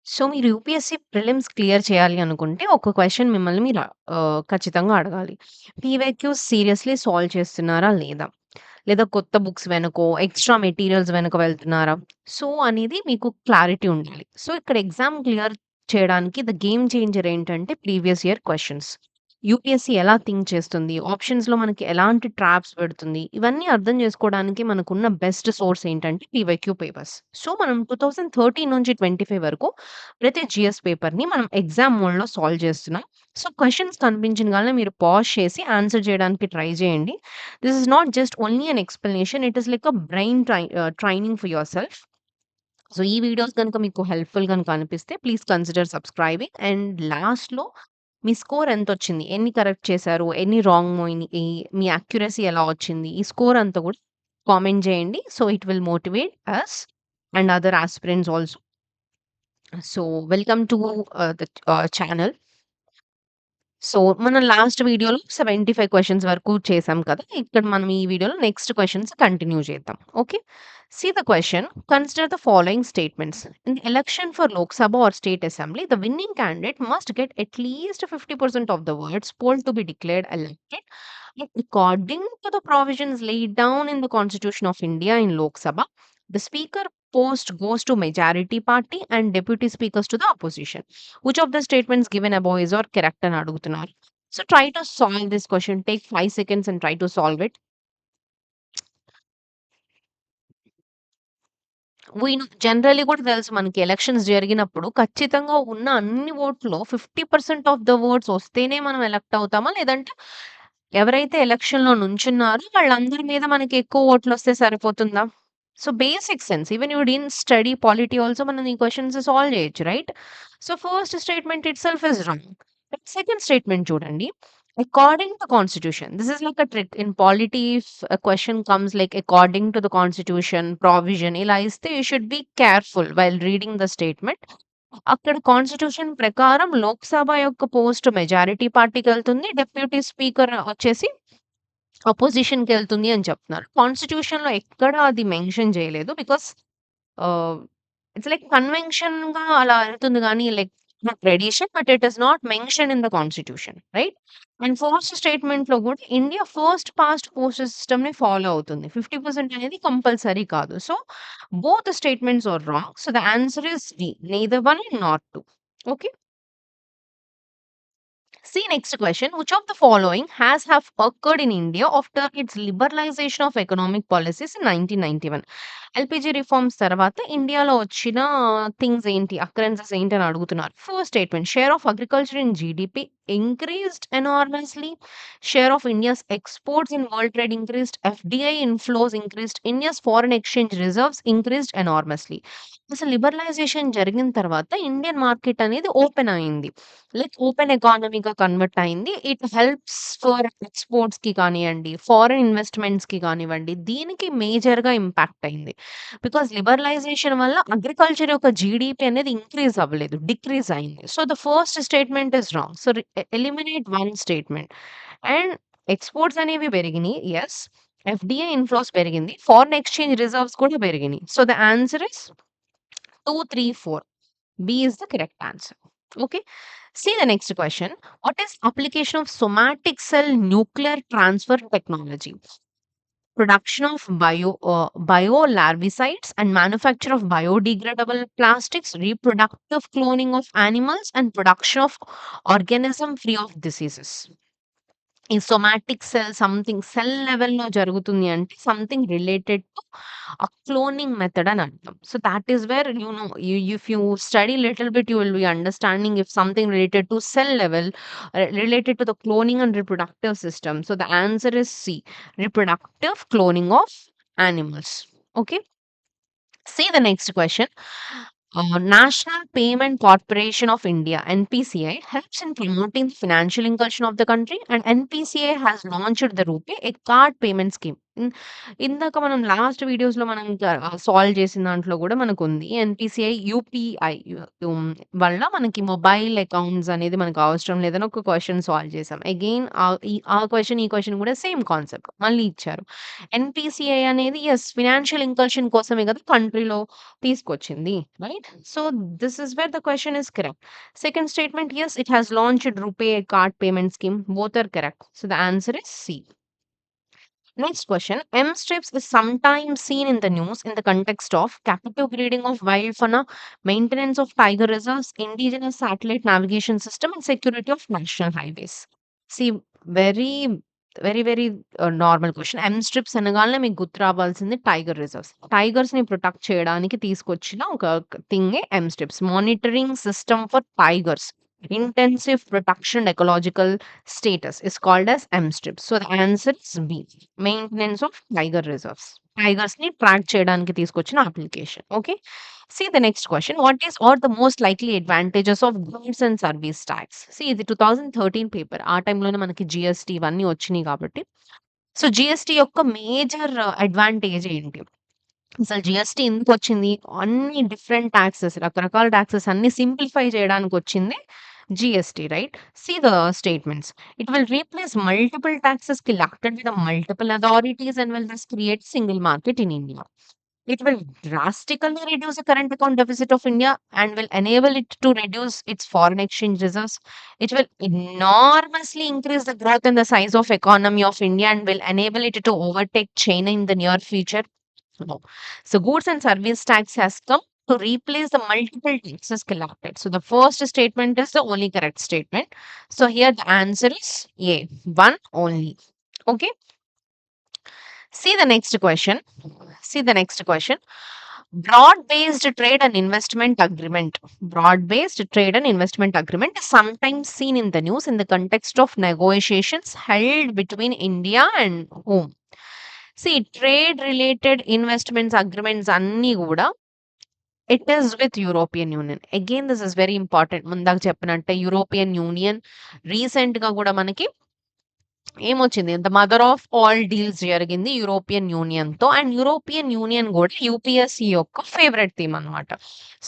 So, మీరు UPSC prelims clear చేయాలి అనుకుంటే, ఒక క్వెషన్ మిమ్మల్ని మీరు ఖచ్చితంగా అడగాలి. పీవైక్యూస్ సీరియస్‌లీ సాల్వ్ చేస్తున్నారా లేదా? లేదా కొత్త బుక్స్ వెనకో, ఎక్స్‌ట్రా మెటీరియల్స్ వెనక వెళ్తున్నారా? సో, అనేది మీకు క్లారిటీ ఉండాలి. సో, ఇక్కడ ఎగ్జామ్ క్లియర్ చేయడానికి ద గేమ్ చేంజర్ ఏంటంటే ప్రీవియస్ ఇయర్ క్వెషన్స్. యూపీఎస్‌సి ఎలా థింక్ చేస్తుంది? ఆప్షన్స్‌లో మనకి ఎలాంటి ట్రాప్స్ పెడుతుంది? ఇవన్నీ అర్థం చేసుకోవడానికి మనకున్న బెస్ట్ సోర్స్ ఏంటంటే పీవైక్యూ పేపర్స్. సో, మనం 2013 నుంచి 25 వరకు ప్రతి జీఎస్ పేపర్‌ని మనం ఎగ్జామ్ మోడ్‌లో సాల్వ్ చేస్తున్నాం. సో, క్వెషన్స్ కనిపించగానే మీరు పాజ్ చేసి ఆన్సర్ చేయడానికి ట్రై చేయండి. This is not just only an explanation. It is like a brain training for yourself. So, ఈ వీడియోస్ గనుక మీకు హెల్ప్‌ఫుల్ గనుక అనిపిస్తే ప్లీజ్ కన్సిడర్ సబ్స్క్రైబింగ్. అండ్ లాస్ట్‌లో మీ స్కోర్ ఎంతొచ్చింది? ఎన్ని కరెక్ట్ చేశారు? ఎన్ని రాంగ్ పోయినియి? మీ యాక్యురసీ ఎలా వచ్చింది? ఈ స్కోర్ అంతా కూడా కామెంట్ చేయండి. So, it will motivate us and other aspirants also. So, welcome to the channel. So, మనం లాస్ట్ వీడియోలో 75 క్వెషన్స్ వరకు చేసాం కదా! ఇక్కడ మనం ఈ వీడియోలో నెక్స్ట్ క్వెషన్స్ కంటిన్యూ చేద్దాం. Okay. See the question. Consider the following statements. In the election for Lok Sabha or State Assembly, the winning candidate must get at least 50% of the votes polled to be declared elected. But according to the provisions laid down in the Constitution of India in Lok Sabha, the speaker post goes to majority party and deputy speakers to the opposition. Which of the statements given above is or correct అని అడుగుతున్నారు. So try to solve this question. Take 5 seconds and try to solve it. Generally కూడా తెలుసు మనకి elections జరిగినప్పుడు ఖచ్చితంగా ఉన్న అన్ని ఓట్‌లో 50% of the votes వస్తేనే మనం ఎలక్ట్ అవుతామా? లేదంటే ఎవరైతే ఎలక్షన్‌లో నుంచున్నారో వాళ్ళందరి మీద మనకి ఎక్కువ ఓట్లొస్తే సరిపోతుందా? So, basic sense even you didn't study polity also మనం ఈ క్వెషన్స్ సాల్వ్ చేయొచ్చు. Right? So, first statement itself is wrong. Second statement చూడండి. According to constitution. This is like a trick. In polity if a question comes like according to the constitution, provision ఇలా ఇస్తే you should be careful while reading the statement. అక్కడ constitution ప్రకారం లోక్‌సభ యొక్క post majority పార్టీకెళ్తుంది. Deputy speaker వచ్చేసి అపోజిషన్‌కెళ్తుంది అని చెప్తున్నారు. కాన్స్టిట్యూషన్‌లో ఎక్కడ అది మెన్షన్ చేయలేదు. బికాస్ ఆహ్, ఇట్స్ లైక్ కన్వెన్షన్‌గా అలా ఎళ్తుంది గానీ like tradition but it is not mentioned in the constitution. Right? And first స్టేట్మెంట్‌లో గూడా ఇండియా ఫస్ట్ పాస్ట్ పోస్ట్ సిస్టమ్‌ని ఫాలో అవుతుంది. 50% అనేది కంపల్సరీ కాదు. So, both statements are wrong. So, the answer is D. Neither one not 2. Okay. See next question. Which of the following has have occurred in India after its liberalization of economic policies in 1991? LPG reforms తర్వాత ఇండియాలో వచ్చిన things ఏంటి? అక్కరెన్సెస్ ఏంటి అని అడుగుతున్నారు. First statement share of agriculture in GDP increased enormously. Share of India's exports in world trade increased. FDI inflows increased. India's foreign exchange reserves increased enormously. అసలు liberalisation జరిగిన తర్వాత ఇండియన్ మార్కెట్ అనేది ఓపెన్ అయింది. Like open ఎకానమీగా convert అయింది. It helps for ఎక్స్‌పోర్ట్స్‌కి కానియండి, foreign ఇన్వెస్ట్‌మెంట్స్‌కి కానివ్వండి, దీనికి మేజర్‌గా ఇంపాక్ట్ అయింది. బికాస్ లిబరలైజేషన్ వల్ల అగ్రికల్చర్ యొక్క జీడీపీ అనేది ఇంక్రీజ్ అవ్వలేదు. డిక్రీజ్ అయింది. So, the first statement is wrong. So, eliminate one statement. And exports అనేవి పెరిగినియి. యెస్. ఎఫ్‌డీఐ ఇన్‌ఫ్లోస్ పెరిగింది. ఫారెన్ ఎక్స్‌చేంజ్ రిజర్వ్స్ కూడా పెరిగినియి. So, the answer is 2, 3, 4. B is the correct answer. Okay. See the next question. What is application of somatic cell nuclear transfer technology? Production of biolarvicides and manufacture of biodegradable plastics, reproductive cloning of animals, and production of organism free of diseases. ఈ somatic something cell లెవెల్‌లో జరుగుతుంది అంటే something related to cloning method అని అర్థం. So, that is where if you study little bit you will be understanding if something related to cell level related to the cloning and reproductive system. So, the answer is C. Reproductive cloning of animals. Okay. See the next question. National Payment Corporation of India (NPCI) helps in promoting the financial inclusion of the country, and NPCI has launched the RuPay, a card payment scheme. In ఇందాక మనం last వీడియోస్‌లో మనం solve చేసిన దాంట్లో గూడా మనకుంది. NPCI UPI హ్మ్. వల్ల మనకి మొబైల్ అకౌంట్స్ అనేది మనకు అవసరం లేదని ఒక క్వెషన్ సాల్వ్ చేసాం. అగైన్ ఆ క్వెషన్, ఈ క్వెషన్ గూడా సేమ్ కాన్సెప్ట్ మళ్ళీ ఇచ్చారు. ఎన్‌పీసీఐ అనేది ఫినాన్షియల్ ఇన్కల్షన్ కోసమే గదా! కంట్రీలో తీసుకొచ్చింది. Right? So, this is where the question is correct. Second statement, yes, it has launched RuPay card payment scheme. Both are correct. So the answer is C. Next question. M strips is sometimes seen in the news in the context of captive breeding of wild fauna, maintenance of tiger reserves, indigenous satellite navigation system, and security of national highways. See, very, very normal question. M strips అనగానే మీకు గుర్తు రావాల్సింది tiger reserves. టైగర్స్‌ని protect చేయడానికి తీసుకొచ్చిన ఒక థింగే M strips. Monitoring system for tigers. Intensive protection ecological status is called as M strips. So the answer is B. Maintenance of tiger reserves. Tigers ని track చేయడానికి తీసుకొచ్చిన application. Okay. See the next question. What is or the most likely advantages of goods and service tax? See ఇది 2013 paper. ఆ టైంలోనే మనకి GST ఇవన్నీ వచ్చినాయి కాబట్టి. సో జీఎస్టీ యొక్క మేజర్ అడ్వాంటేజ్ ఏంటి? అసలు జీఎస్టీ ఎందుకొచ్చింది? అన్ని డిఫరెంట్ టాక్సెస్ రకరకాల టాక్సెస్ అన్ని సింప్లిఫై చేయడానికొచ్చిందే GST right? See the statements. It will replace multiple taxes collected with the multiple authorities and will thus create single market in India. It will drastically reduce the current account deficit of India and will enable it to reduce its foreign exchange reserves. It will enormously increase the growth and the size of economy of India and will enable it to overtake China in the near future. No. So goods and service tax has come to replace the multiple taxes collected. So the first statement is the only correct statement. So here the answer is A, one only. Okay. See the next question. See the next question. Broad-based trade and investment agreement. Broad-based trade and investment agreement is sometimes seen in the news in the context of negotiations held between India and whom? Trade related investments agreements అన్నీ గూడా it is with European Union. Again this is very important. ముందాక చెప్పినట్టే European Union రీసెంట్‌గా గూడా మనకి ఏమొచ్చింది? The mother of all deals జరిగింది European యూనియన్‌తో. అండ్ యూరోపియన్ యూనియన్ గూడా యూపీఎస్‌సి యొక్క ఫేవరెట్ థీమ్ అన్నమాట.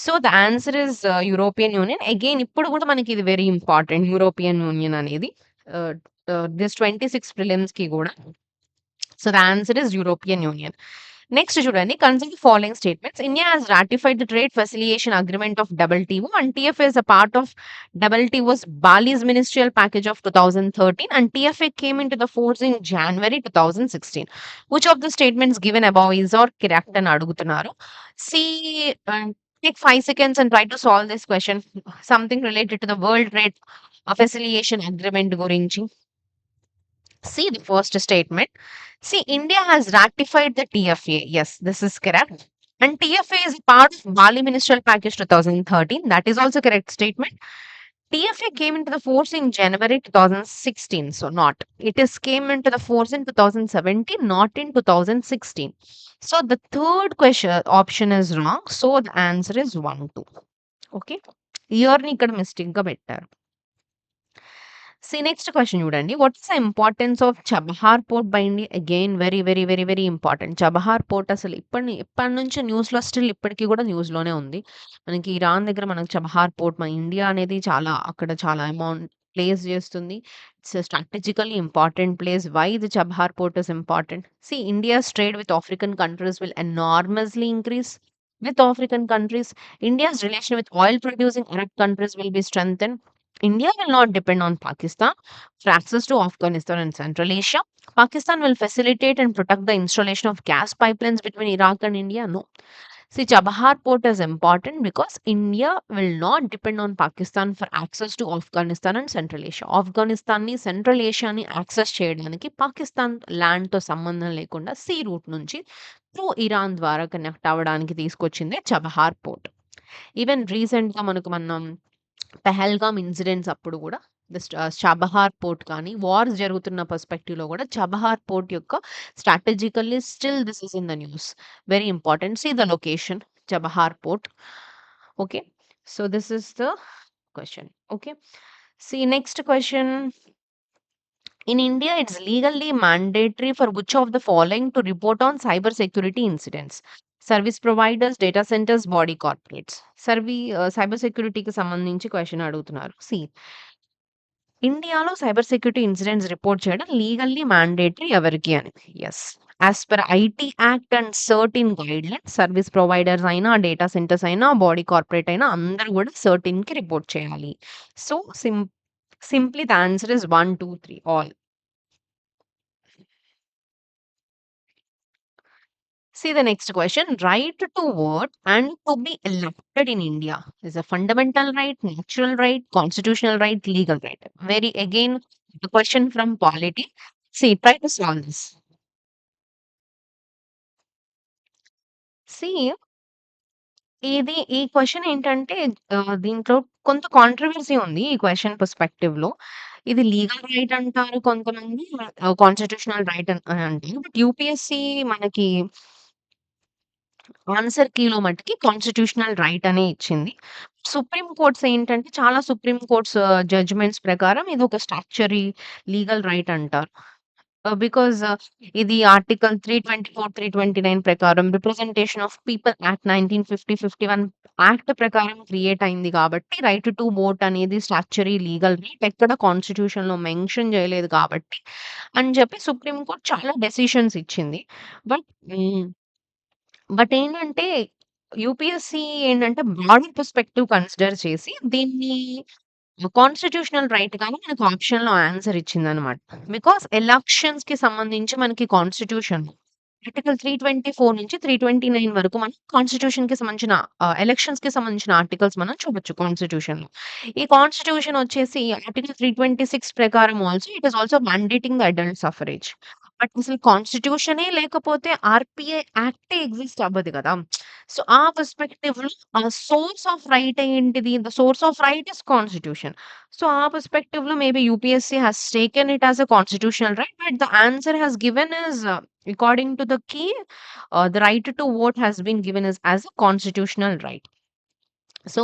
So, the answer is European Union. Again ఇప్పుడు గూడా మనకి ఇది వెరీ ఇంపార్టెంట్ యూరోపియన్ యూనియన్ అనేది. ఆహ్, దిస్ 26 ప్రిలిమ్స్‌కి గూడా. So the answer is European Union. Next, చూడండి. Consider the following statements. India has ratified the Trade Facilitation Agreement of WTO and TFA is a part of WTO's Bali's Ministerial Package of 2013 and TFA came into the force in January 2016. Which of the statements given above is or correct అని అడుగుతున్నారు. See, take 5 seconds and try to solve this question. Something related to the World Trade Facilitation Agreement గురించి. See the first statement. See, India has ratified the TFA. Yes, this is correct. And TFA is part of Bali Ministerial Package 2013. That is also correct statement. TFA came into the force in January 2016. So not. It is came into the force in 2017, not in 2016. So the third question option is wrong. So the answer is 1, 2. Okay. Here ni ikkada mistake ga bettaru. Next question చూడండి. What is the importance of Chabahar port by India? Again very important. Chabahar port అసలు ఎప్పటినుంచో న్యూస్‌లో still ఇప్పటికి కూడా న్యూస్‌లోనే ఉంది. మనకి Iran దగ్గర మనకు చబహార్ పోర్ట్ మన ఇండియా అనేది అక్కడ చాలా అమౌంట్ ప్లేస్ చేస్తుంది. It's strategically important place. Why the Chabahar port is important? India's trade with African countries will enormously increase with African countries. India's relation with oil producing Arab countries will be strengthened. India will not depend on Pakistan for access to Afghanistan and Central Asia. Pakistan will facilitate and protect the installation of gas pipelines between Iraq and India. No. Chabahar port is important because India will not depend on Pakistan for access to Afghanistan and Central Asia. Afghanistan ni Central Asia ni access చేయడానికి Pakistan land తో సంబంధం లేకుండా sea route నుంచి through Iran ద్వారా connect అవ్వడానికి తీసుకొచ్చిందే Chabahar port. Even రీసెంట్‌గా మనం Pahalgam incidents అప్పుడు కూడా చబహార్ పోర్ట్ కానీ వార్స్ జరుగుతున్న పర్స్పెక్టివ్‌లో కూడా చబహార్ పోర్ట్ యొక్క strategically still this is in the news. Very important. See the location Chabahar port. Okay. So this is the question. Okay. Next question. In India, it's legally mandatory for which of the following to report on cyber security incidents? Service providers, data centers, body corporates. Cyber సెక్యూరిటీకి సంబంధించి question అడుగుతున్నారు. ఇండియాలో cyber security incidents report చేయడం legally mandatory ఎవరికి అని. Yes. As per IT act and certain guidelines service providers అయినా, data centres అయినా, body corporate అయినా అందరూ గూడా సర్టెన్‌కి రిపోర్ట్ చేయాలి. So, simply the answer is 1, 2, 3 all. See the next question. Right to vote and to be elected in India is a fundamental right, natural right, constitutional right, legal right. Very again, the question from polity. See, try to solve this. See, ఈ question ఏంటంటే దీంట్లో కొంత controversy ఉంది ఈ question పర్స్‌పెక్టివ్‌లో. ఇది legal right అంటారు కొంతమంది, constitutional right అని అంటారు. బట్ యూపీఎస్‌సి మనకి ఆన్సర్ కీలో మటికి కాన్స్టిట్యూషనల్ రైట్ అనే ఇచ్చింది. సుప్రీం కోర్ట్స్ ఏంటంటే చాలా సుప్రీం కోర్ట్స్ జడ్జ్‌మెంట్స్ ప్రకారం ఇదొక స్టాట్యుటరీ లీగల్ రైట్ అంటారు. బికాజ్ ఇది ఆర్టికల్ 324, 329 ప్రకారం representation of people act 1950, 51 act ప్రకారం క్రియేట్ అయింది కాబట్టి రైట్ టు వోట్ అనేది స్టాట్యుటరీ లీగల్ రైట్. ఎక్కడ కాన్స్టిట్యూషన్‌లో మెన్షన్ చేయలేదు కాబట్టి అని చెప్పి సుప్రీం కోర్ట్ చాలా డెసిషన్స్ ఇచ్చింది. బట్ హ్మ్. బట్ ఏంటంటే, యూపీఎస్‌సి ఏంటంటే, బ్రాడర్ పర్స్‌పెక్టివ్ కన్సిడర్ చేసి దీన్ని కాన్స్టిట్యూషనల్ రైట్ గాని మనకు ఆప్షన్‌లో ఆన్సర్ ఇచ్చిందనమాట. బికాజ్ ఎలక్షన్స్‌కి సంబంధించి మనకి కాన్స్టిట్యూషన్ ఆర్టికల్ 324 నుంచి 329 వరకు మనం కాన్స్టిట్యూషన్‌కి సంబంధించిన ఎలక్షన్స్‌కి సంబంధించిన ఆర్టికల్స్ మనం చూడొచ్చు కాన్స్టిట్యూషన్‌లో. ఈ కాన్స్టిట్యూషన్ వచ్చేసి ఆర్టికల్ 326 ప్రకారం also it is also mandating the adult suffrage. But అసలు కాన్స్టిట్యూషనే లేకపోతే ఆర్‌పిఐ యాక్టే ఎగ్జిస్ట్ అవ్వదు కదా! సో, ఆ పర్స్‌పెక్టివ్‌లో సోర్స్ ఆఫ్ రైట్ ఏంటిది? The source of right is constitution. So, ఆ పర్స్‌పెక్టివ్‌లో maybe UPSC has taken it as a constitutional right. But the answer has given is according to the key, the right to vote has been given as a constitutional right. So,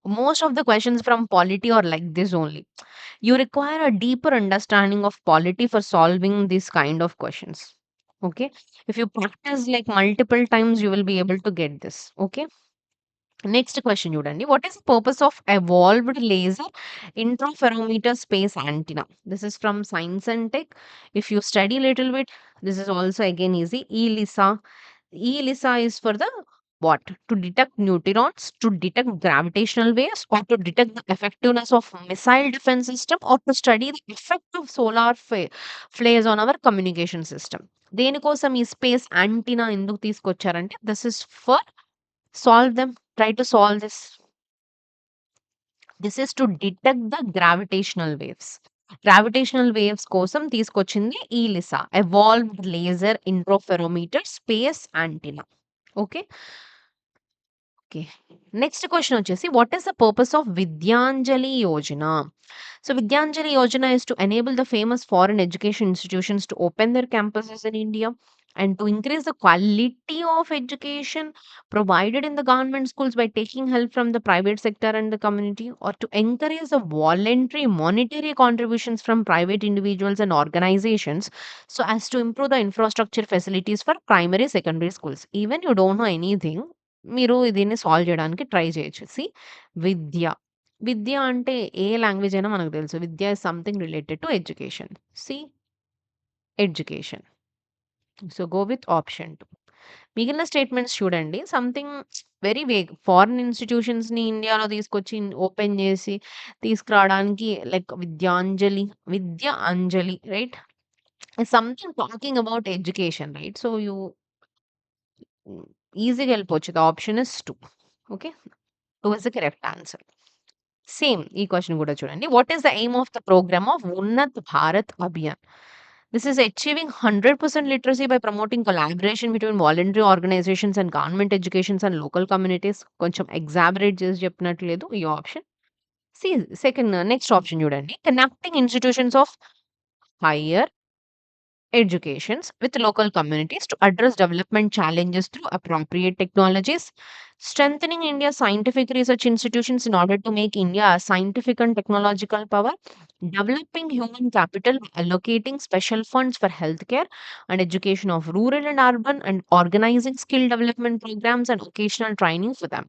most of the questions from polity are like this only. You require a deeper understanding of polity for solving these kind of questions. Okay. If you practice like multiple times, you will be able to get this. Okay. Next question, Yudandi. What is the purpose of evolved laser interferometer space antenna? This is from Science and Tech. If you study a little bit, this is also again easy. ELISA. ELISA is for the what? To detect neutrons, to detect gravitational waves, or to detect the effectiveness of missile defense system, or to study the effect of solar flares on our communication system. దేనికోసం ఈ space antenna ఎందుకు తీసుకొచ్చారంటే this is for solve them. Try to solve this. This is to detect the gravitational waves. Gravitational waves కోసం తీసుకొచ్చింది ఈ LISA evolved laser interferometer space antenna. Okay. Okay. Next question వచ్చేసి what is the purpose of Vidyanjali Yojana? So Vidyanjali Yojana is to enable the famous foreign education institutions to open their campuses in India and to increase the quality of education provided in the government schools by taking help from the private sector and the community, or to encourage the voluntary monetary contributions from private individuals and organizations so as to improve the infrastructure facilities for primary secondary schools. Even you don't know anything, మీరు దీన్ని solve చేయడానికి try చేయొచ్చు. విద్య. విద్య అంటే ఏ language అయినా మనకు తెలుసు. Vidya is something related to education. See education. So, go with option 2. మిగిలిన statements చూడండి. Something very vague. ఫారిన్ ఇన్‌స్టిట్యూషన్స్‌ని ఇండియాలో తీసుకొచ్చి ఓపెన్ చేసి తీసుకురావడానికి like Vidyanjali, vidya anjali right? Something talking about education right? So, ఈజీగా వెళ్ళిపోవచ్చు. The option is 2. Okay. 2 is the correct answer. Same ఈ క్వెషన్ గూడా చూడండి. What is the aim of the programme of Unnat Bharat Abhiyan? This is achieving 100% literacy by promoting collaboration between voluntary organisations and government educations and local communities. కొంచెం exaggerate చేసి చెప్పినట్టు లేదు ఈ option. See second next option చూడండి. Connecting institutions of higher educations with local communities to address development challenges through appropriate technologies, strengthening India's scientific research institutions in order to make India a scientific and technological power, developing human capital, allocating special funds for healthcare and education of rural and urban, and organizing skill development programs and occasional training for them.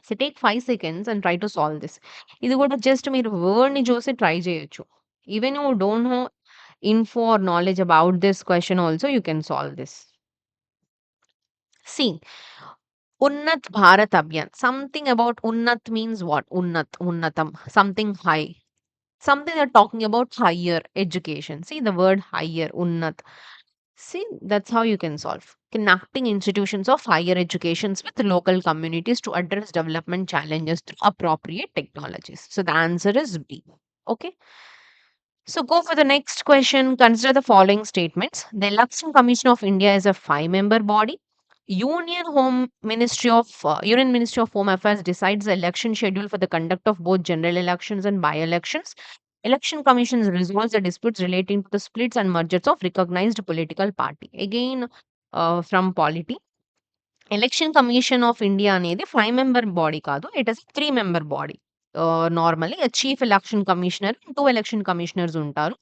So take 5 seconds and try to solve this. ఇది కూడా just మీరు వర్డ్‌ని చూసి try చేయొచ్చు. Even you don't know info or knowledge about this question also, you can solve this. See, Unnat Bharat Abhiyan. Something about Unnat means what? Unnat, Unnatam, something high. Something they're talking about higher education. See the word higher, Unnat. See, that's how you can solve. Connecting institutions of higher educations with local communities to address development challenges through appropriate technologies. So the answer is B. Okay. So go for the next question. Consider the following statements. The Election Commission of India is a five-member body. Union Ministry of Home Affairs decides the election schedule for the conduct of both general elections and by-elections. Election Commission resolves the disputes relating to the splits and mergers of recognized political party. Again, from polity. Election commission of India అనేది 5 member body కాదు. It is 3 member body. Normally chief election commissioner, 2 election commissioners ఉంటారు.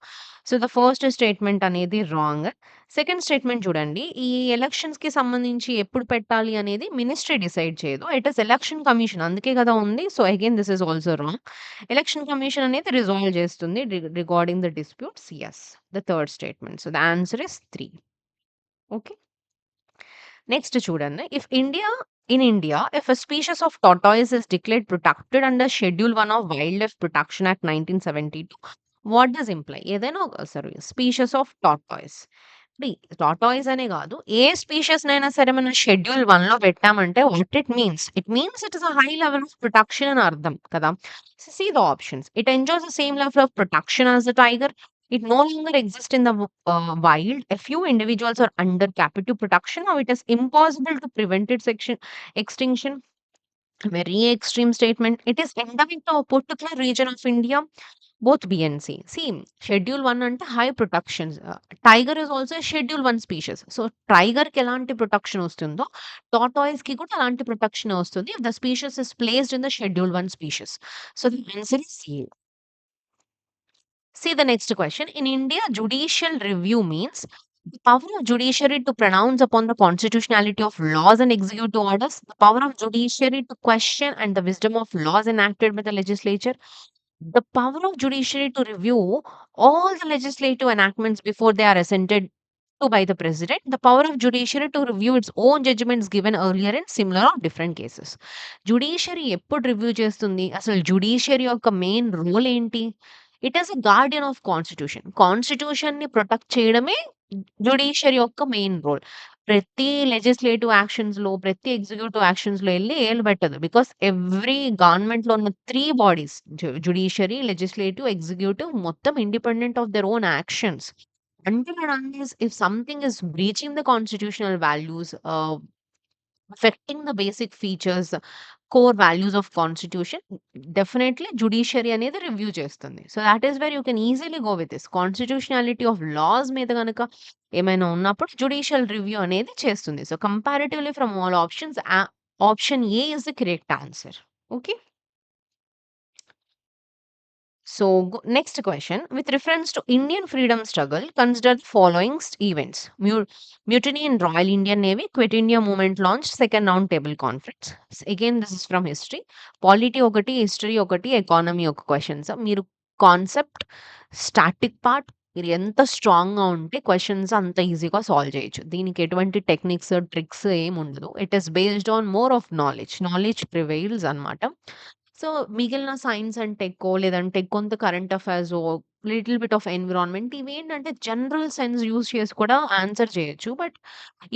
So, the first statement అనేది wrong. Second statement చూడండి. ఈ ఎలక్షన్స్‌కి సంబంధించి ఎప్పుడు పెట్టాలి అనేది మినిస్ట్రీ డిసైడ్ చేయదు. ఇట్ ఈస్ ఎలక్షన్ కమిషన్ అందుకే కదా ఉంది. So, again this is also wrong. Election commission అనేది రిజాల్వ్ చేస్తుంది regarding the disputes. Yes. The third statement. So, the answer is 3. Okay. Next చూడండి. In India, if a species of tortoise is declared protected under Schedule 1 of Wildlife Protection Act 1972, what does imply? ఏదైనా sorry species of tortoise. Tortoise అనే కాదు. ఏ స్పీషీస్‌నైనా సరే మనం schedule 1లో పెట్టామంటే what it means? It means it is a high level of protection అని అర్థం కదా! See the options. It enjoys the same level of protection as the tiger. It no longer exists in the wild. A few individuals are under captive protection. Now it is impossible to prevent its extinction. Very extreme statement. It is endemic to a particular region of India. Both B and C. See, Schedule 1 అంటే high protections. Tiger is also a Schedule 1 species. So, టైగర్‌కి ఎలాంటి protection వస్తుందో, టార్టాయిస్‌కి కూడా అలాంటి protection వస్తుంది. If the species is placed in the Schedule 1 species. So, the answer is C. See the next question. In India, judicial review means the power of judiciary to pronounce upon the constitutionality of laws and execute orders, the power of judiciary to question and the wisdom of laws enacted by the legislature, the power of judiciary to review all the legislative enactments before they are assented to by the president, the power of judiciary to review its own judgments given earlier in similar or different cases. Judiciary ఎప్పుడు review చేస్తుంది? అసలు judiciary యొక్క main role ఏంటి? It is a guardian of constitution. కాన్స్టిట్యూషన్‌ని protect చేయడమే judiciary యొక్క main role. ప్రతి legislative యాక్షన్స్‌లో, ప్రతి ఎగ్జిక్యూటివ్ యాక్షన్స్‌లో ఎళ్లి ఏలు పెట్టదు. బికాస్ ఎవ్రీ గవర్నమెంట్‌లో ఉన్న 3 బాడీస్ జుడిషియరీ, లెజిస్లేటివ్, ఎగ్జిక్యూటివ్ మొత్తం independent of their own actions. Until and unless if something is breaching the constitutional values, affecting the basic features, core values of constitution, definitely judiciary అనేది review చేస్తుంది. So that is where you can easily go with this. Constitutionality of laws మీద గనక ఏమైనా ఉన్నప్పుడు judicial review అనేది చేస్తుంది. So comparatively from all options, option A is the correct answer. Okay. So, next question. With reference to Indian freedom struggle, consider the following events. Mutiny in Royal Indian Navy, Quit India Movement launch, second round table conference. Again, this is from history. Polity ఒకటి, history ఒకటి, economy ఒక questions. మీరు concept, static part మీరు ఎంత స్ట్రాంగ్‌గా ఉంటే questions అంత ఈజీగా సాల్వ్ చేయొచ్చు. దీనికి ఎటువంటి టెక్నిక్స్, ట్రిక్స్ ఏమి ఉండదు. It is based on more of knowledge. Knowledge prevails అన్నమాట. సో, మిగిలిన సైన్స్ అండ్ టెక్కో లేదంటే కొంత కరెంట్ అఫైర్సో, లిటిల్ బిట్ ఆఫ్ ఎన్విరాన్మెంట్ ఇవేంటంటే జనరల్ సెన్స్ యూజ్ చేసి కూడా ఆన్సర్ చేయొచ్చు. బట్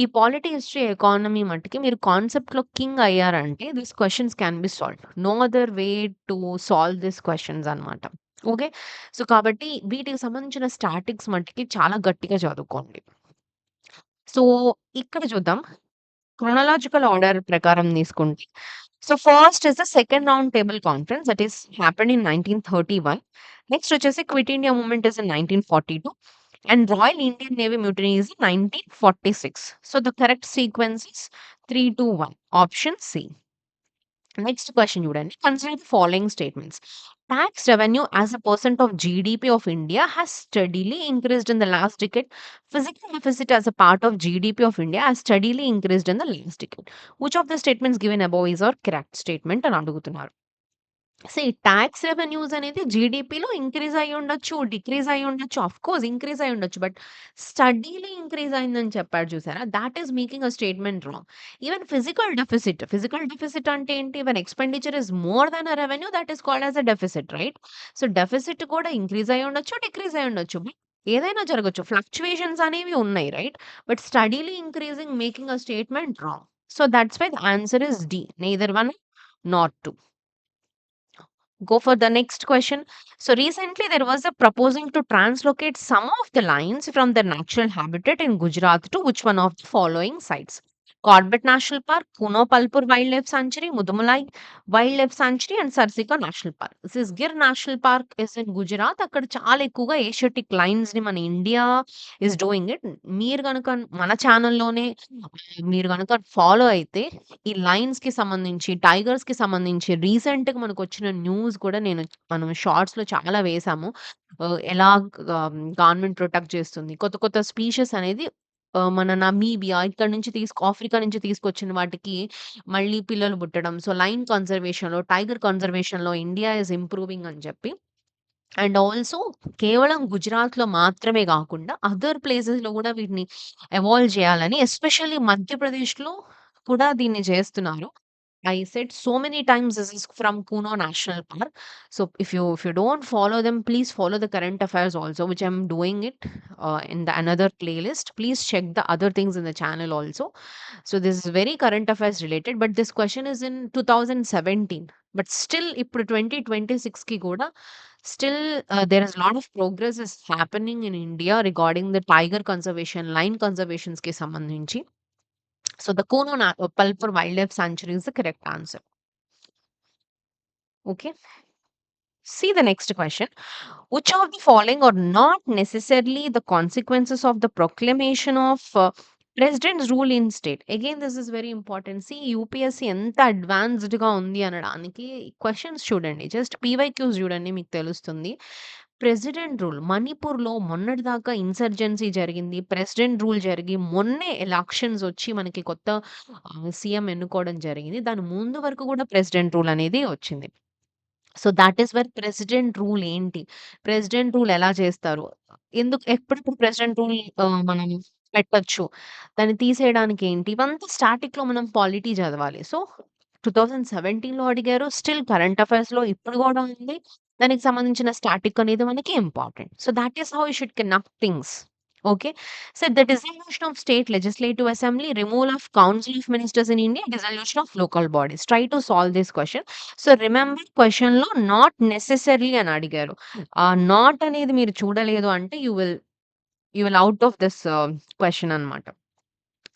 ఈ పాలిటీ, హిస్టరీ, ఎకానమీ మట్టుకి మీరు కాన్సెప్ట్‌లో కింగ్ అయ్యారంటే these questions can be solved. No other way to solve these questions అన్నమాట. ఓకే. సో, కాబట్టి వీటికి సంబంధించిన స్టాటిక్స్ మట్టుకి చాలా గట్టిగా చదువుకోండి. సో, ఇక్కడ చూద్దాం. క్రోనలాజికల్ ఆర్డర్ ప్రకారం తీసుకుంటే so first is the second round table conference that is happened in 1931. Next వచ్చేసి quit India movement is in 1942. And Royal Indian Navy mutiny is in 1946. So the correct sequence is 3, 2, 1. Option C. Next question చూడండి. Consider the following statements. Tax revenue as a percent of GDP of India has steadily increased in the last decade. Physical deficit as a part of GDP of India has steadily increased in the last decade. Which of the statements given above is our correct statement అని అడుగుతున్నారు. Talks revenues అనేది జీడీపీలో increase అయ్యి ఉండొచ్చు, decrease అయ్యి ఉండొచ్చు. Of course increase అయ్యి ఉండొచ్చు. But steadily increase అయిందని చెప్పాడు చూసారా? That is making a statement wrong. Even physical deficit అంటే ఏంటి? When expenditure is more than a revenue that is called as a deficit right? So, deficit కూడా ఇంక్రీజ్ అయ్యి ఉండొచ్చు, డిక్రీజ్ అయ్యి ఉండొచ్చు. బట్ ఏదైనా జరగొచ్చు. ఫ్లక్చుయేషన్స్ అనేవి ఉన్నాయి right? But steadily increasing making a statement wrong. So, that's why the answer is D. Neither 1 not 2. Go for the next question. So recently there was a proposal to translocate some of the lions from their natural habitat in Gujarat to which one of the following sites? Corbett National Park, Kuno Palpur Wildlife Sanctuary, Mudumalai Wildlife Sanctuary and Sarsika National Park. This Gir National Park is in Gujarat. అక్కడ చాలా ఎక్కువగా Asiatic lines ని మన India is doing it. మీరు గనుక మన ఛానల్‌లోనే మీరు గనుక ఫాలో అయితే ఈ లయన్స్‌కి సంబంధించి, టైగర్స్‌కి సంబంధించి రీసెంట్‌గా మనకొచ్చిన న్యూస్ కూడా మనం షార్ట్స్‌లో చాలా వేసాము. ఎలా గవర్నమెంట్ ప్రొటెక్ట్ చేస్తుంది. కొత్త కొత్త స్పీషీస్ అనేది మన నమీబియా ఇక్కడ నుంచి ఆఫ్రికా నుంచి తీసుకొచ్చిన వాటికి మళ్ళీ పిల్లలు పుట్టడం. సో, లయన్ కన్జర్వేషన్‌లో, టైగర్ కన్జర్వేషన్‌లో ఇండియా ఈస్ ఇంప్రూవింగ్ అని చెప్పి అండ్ ఆల్సో కేవలం గుజరాత్‌లో మాత్రమే గాకుండా అదర్ ప్లేసెస్‌లో గూడా వీటిని ఎవాల్వ్ చేయాలని ఎస్పెషల్లీ మధ్యప్రదేశ్‌లో కూడా దీన్ని చేస్తున్నారు. I said so many times this is from Kuno National Park. So if you don't follow them, please follow the current affairs also, which I'm doing it in the another playlist. Please check the other things in the channel also. So this is very current affairs related, but this question is in 2017. But still, ఇప్పుడు 2026 కి కూడా still there is a lot of progress is happening in India regarding the tiger conservation, lion conservations కి సంబంధించి. So the Palpur Wildlife Sanctuary is the correct answer. Okay. See the next question. Which of the following are not necessarily the consequences of the proclamation of president's rule in state? Again, this is very important. See, UPSC ఎంత advanced గా ఉంది అనడానికి questions చూడండి. Just PYQs చూడండి మీకు తెలుస్తుంది. President rule మణిపూర్‌లో మొన్నటిదాకా ఇన్సర్జెన్సీ జరిగింది. ప్రెసిడెంట్ రూల్ జరిగి మొన్నే ఎలక్షన్స్ వచ్చి మనకి కొత్త సీఎం ఎన్నుకోవడం జరిగింది. దాని ముందు వరకు కూడా ప్రెసిడెంట్ రూల్ అనేది వచ్చింది. So, that is wear president rule ఏంటి? ప్రెసిడెంట్ రూల్ ఎలా చేస్తారు? ఎప్పటిప్పుడు ప్రెసిడెంట్ రూల్ మనం పెట్టొచ్చు. దాన్ని తీసేయడానికి ఏంటి? ఇవంతా స్టాటిక్‌లో మనం పాలిటీ చదవాలి. సో, 2017లో అడిగారు. స్టిల్ కరెంట్ అఫైర్స్‌లో ఇప్పుడు గూడా ఉంది. దానికి సంబంధించిన స్టాటిక్ అనేది మనకి important. So, that is how you should connect things. Okay. So, the dissolution of state legislative assembly, removal of council of ministers in India, dissolution of local bodies. Try to solve this question. So, remember క్వెషన్‌లో not necessary అని అడిగారు. ఆ not అనేది మీరు చూడలేదు అంటే you will out of this question అన్నమాట.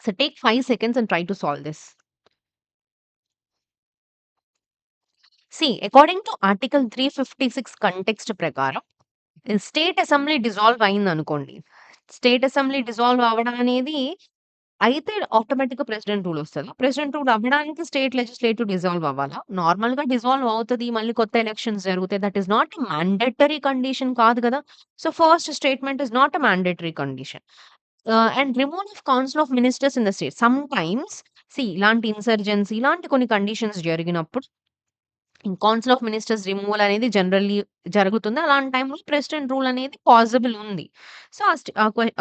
So, take 5 seconds and try to solve this. According to article 356 context ప్రకారం స్టేట్ అసెంబ్లీ డిసాల్వ్ అయిందనుకోండి. స్టేట్ అసెంబ్లీ డిసాల్వ్ అవ్వడం అనేది అయితే ఆటోమేటిక్‌గా ప్రెసిడెంట్ రూల్ ఒస్తదా? ప్రెసిడెంట్ రూల్ అవ్వడానికి స్టేట్ లెజిస్లేటివ్ డిసాల్వ్ అవ్వాలా? నార్మల్‌గా డిసాల్వ్ అవుతది. మళ్ళీ కొత్త ఎలక్షన్స్ జరుగుతాయి. That is not a mandatory condition కాదు గదా! So, first statement is not a mandatory condition. And removal of council of ministers in the state. Sometimes ఇలాంటి ఇన్సర్జెన్సీ ఇలాంటి కొన్ని కండిషన్స్ జరిగినప్పుడు కౌన్సిల్ ఆఫ్ మినిస్టర్స్ రిమూవల్ అనేది generally జరుగుతుంది. అలాంటి టైంలో ప్రెసిడెంట్ రూల్ అనేది పాసిబుల్ ఉంది. సో,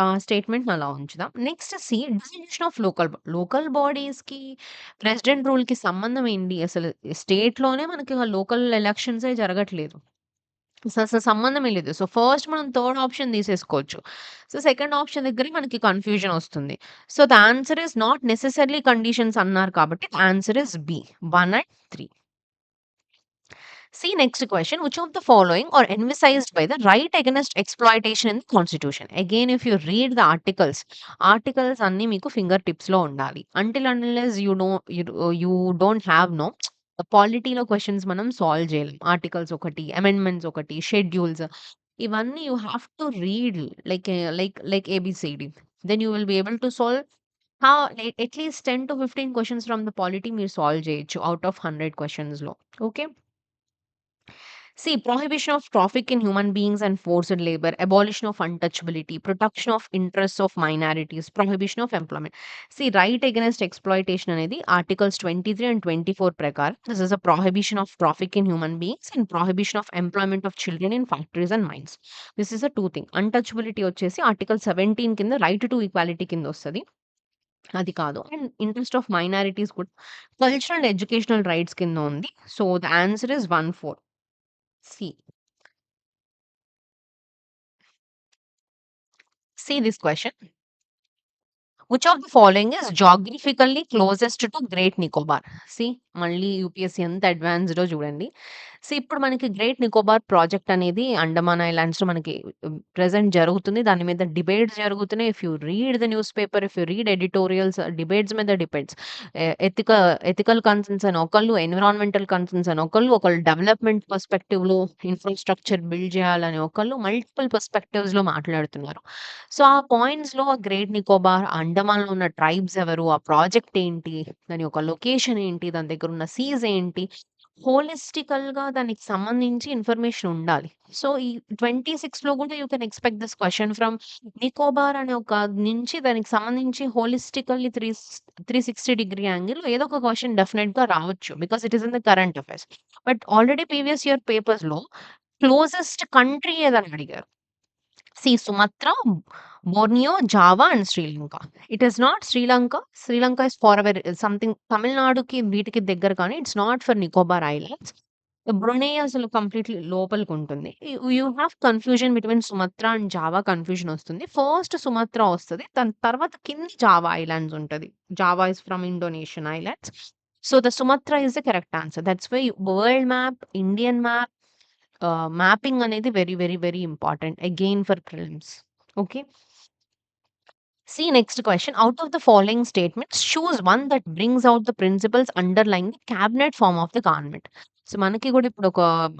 ఆ స్టేట్మెంట్‌ని అలా ఉంచుదాం. నెక్స్ట్ డిసల్యూషన్ ఆఫ్ లోకల్ బాడీస్‌కి ప్రెసిడెంట్ రూల్‌కి సంబంధం ఏంటి? అసలు స్టేట్‌లోనే మనకి లోకల్ ఎలక్షన్సే జరగట్లేదు. అసలు సంబంధమే లేదు. సో, ఫస్ట్ మనం థర్డ్ ఆప్షన్ తీసేసుకోవచ్చు. సో, సెకండ్ ఆప్షన్ దగ్గరే మనకి కన్‌ఫ్యూజన్ ఒస్తుంది. So, the answer is not necessarily conditions అన్నారు కాబట్టి the answer is B. 1 and 3. See next question. Which of the following are emphasized by the right against exploitation in the Constitution? Again, if you read the articles అన్నీ మీకు finger టిప్స్‌లో ఉండాలి. Until unless you don't have పాలిటీలో questions మనం solve చేయలేం. Articles ఒకటి, amendments ఒకటి, schedules ఇవన్నీ you have to read like A B C D. Then you will be able to solve at least 10-15 questions from the polity మీరు సాల్వ్ చేయొచ్చు ఔట్ ఆఫ్ 100 క్వెషన్స్‌లో. Okay. See, prohibition of traffic in human beings and forced labor, abolition of untouchability, protection of interests of minorities, prohibition of employment. See, right against exploitation అనేది articles 23 and 24 ప్రకారం this is a prohibition of traffic in human beings and prohibition of employment of children in factories and mines. This is a two thing. Untouchability వచ్చేసి article 17 కింద right to equality కింద వస్తది. అది కాదు. And interest of minorities కూడా cultural, educational rights కింద ఉంది. So, the answer is 1, 4. C. See this question. Which of the following is geographically closest to Great Nicobar? See, మళ్ళీ యూపీఎస్సీ ఎంత అడ్వాన్స్‌డో చూడండి. ఇప్పుడు మనకి గ్రేట్ నికోబార్ ప్రాజెక్ట్ అనేది అండమాన్ ఐలాండ్స్‌లో మనకి ప్రెజెంట్ జరుగుతుంది. దాని మీద డిబేట్స్ జరుగుతున్నాయి. If you read the news paper, if you read editorials, debates మీద డిబేట్స్. ఎథికల్ కన్సర్న్స్ అని ఒకళ్ళు, ఎన్విరాన్మెంటల్ కన్సర్న్స్ అని ఒకళ్ళు డెవలప్‌మెంట్ పర్స్పెక్టివ్‌లో ఇన్‌ఫ్రాస్ట్రక్చర్ బిల్డ్ చేయాలని ఒకళ్ళు, మల్టిపుల్ పర్స్పెక్టివ్స్‌లో మాట్లాడుతున్నారు. సో, ఆ పాయింట్స్‌లో గ్రేట్ నికోబార్, అండమాన్‌లో ఉన్న ట్రైబ్స్ ఎవరు? ఆ ప్రాజెక్ట్ ఏంటి? దాని యొక్క లొకేషన్ ఏంటి? దాని దగ్గరున్న సీస్ ఏంటి? హోలిస్టికల్‌గా దానికి సంబంధించి ఇన్ఫర్మేషన్ ఉండాలి. సో, ఈ 26లో గూడా you can expect this question from Nicobar అనే ఒక నుంచి దానికి సంబంధించి హోలిస్టికల్లీ 360 డిగ్రీ యాంగిల్‌లో ఏదో ఒక క్వెషన్ డెఫినెట్‌గా రావచ్చు. Because it is in the current affairs. But already previous year పేపర్స్‌లో క్లోజెస్ట్ కంట్రీ ఏదని అడిగారు. Sumatra, Borneo, Java, and Sri Lanka. It is not Sri Lanka. Sri Lanka is far away. Something Tamil Naduకి వీటికి దగ్గర కానీ it's not for Nicobar islands. Brunei అసలు completely లోపలికుంటుంది. You have confusion between Sumatra and Java confusion వస్తుంది. First Sumatra వస్తది. దాని తర్వాత కింద జావా ఐలాండ్స్ ఉంటది. Java is from Indonesian islands. So, the Sumatra is the correct answer. That's why world map, Indian map mapping అనేది very, very, very important again for prelims. Okay. See next question. Out of the following statements, choose one that brings out the principles underlying the cabinet form of the government. So, మనకి గూడా ఇప్పుడు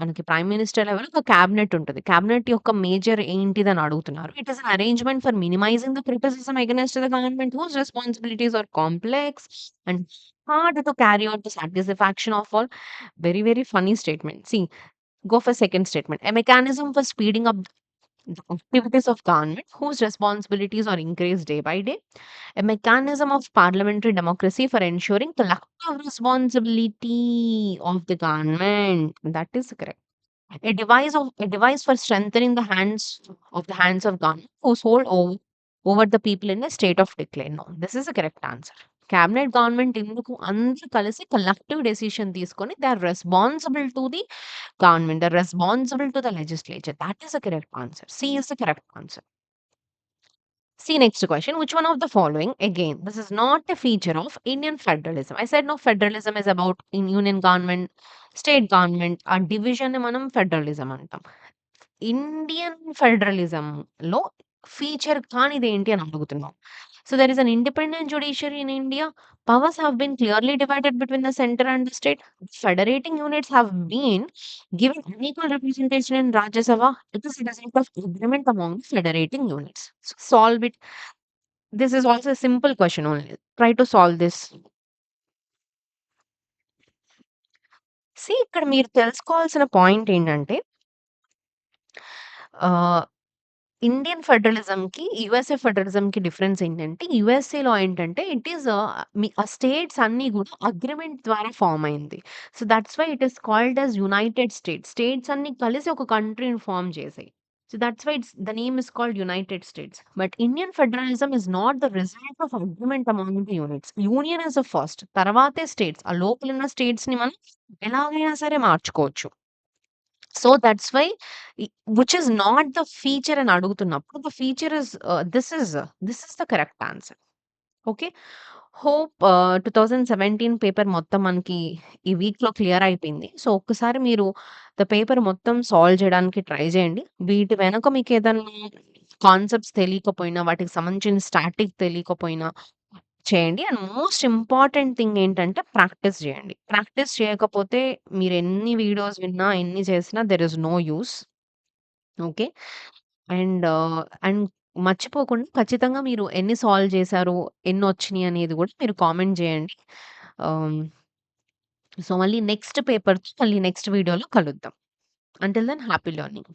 మనకి prime minister level ఒక cabinet ఉంటది. Cabinet యొక్క major ఏంటిదని అడుగుతున్నారు. It is an arrangement for minimizing the criticism against the government whose responsibilities are complex and hard to carry out to satisfaction of all. Very, very funny statement. See, go for second statement. A mechanism for speeding up the activities of government whose responsibilities are increased day by day. A mechanism of parliamentary democracy for ensuring collective responsibility of the government. That is correct. A device for strengthening the hands of government whose hold over the people in a state of decline. No, this is the correct answer. Cabinet government ఎందుకు అందరూ కలిసి collective decision తీసుకొని they are responsible to the government. They're responsible to the legislature. That is the correct answer. C is the correct answer. See next question. Which one of the following? Again, this is not a feature of Indian federalism. I said no, federalism is about in union government, state government, a division మనం federalism అంటాం. Indian ఫెడరలిజంలో feature కానిది ఏంటి అని అడుగుతున్నాం. So there is an independent judiciary in India. Powers have been clearly divided between the center and the state. Federating units have been given unequal representation in Rajya Sabha. It is a result of agreement among federating units. So solve it. This is also a simple question only. Try to solve this. See, ఇక్కడ మీరు తెలుసుకోవాల్సిన point ఏంటంటే ఆహ్, Indian ఫెడరలిజంకి, USA ఫెడరలిజంకి difference ఏంటంటే, యూఎస్ఏలో ఏంటంటే it is ఆ states అన్నీ గూడా అగ్రీమెంట్ ద్వారా ఫార్మ్ అయింది. So, that's why it is called as United States. States అన్నీ కలిసి ఒక కంట్రీని ఫార్మ్ చేసాయి. So, that's why the name is called United States. But Indian federalism is not the result of agreement among the units. Union is the first. తర్వాతే states. ఆ లోపలున్న స్టేట్స్‌ని మనం ఎలాగైనా సరే మార్చుకోవచ్చు. So, that's why which is not the feature అని అడుగుతున్నప్పుడు the feature is this is the correct answer. Okay. Hope 2017 paper మొత్తం మనకి ఈ వీక్‌లో క్లియర్ అయిపోయింది. సో, ఒక్కసారి మీరు పేపర్ మొత్తం సాల్వ్ చేయడానికి ట్రై చేయండి. వీటి వెనక మీకేదన్నా కాన్సెప్ట్స్ తెలియకపోయినా, వాటికి సంబంధించిన స్టాటిక్ తెలియకపోయినా చేయండి. అండ్ మోస్ట్ ఇంపార్టెంట్ థింగ్ ఏంటంటే ప్రాక్టీస్ చేయండి. ప్రాక్టీస్ చేయకపోతే మీరెన్ని వీడియోస్ విన్నా, ఎన్ని చేసినా there is no use. Okay. And మర్చిపోకుండా ఖచ్చితంగా మీరు ఎన్ని సాల్వ్ చేశారు, ఎన్నొచ్చినియి అనేది గూడా మీరు కామెంట్ జేయండి. ఆహ్, సో, మళ్ళీ నెక్స్ట్ పేపర్‌తో మళ్ళీ నెక్స్ట్ వీడియోలో కలుద్దాం. Until then happy learning.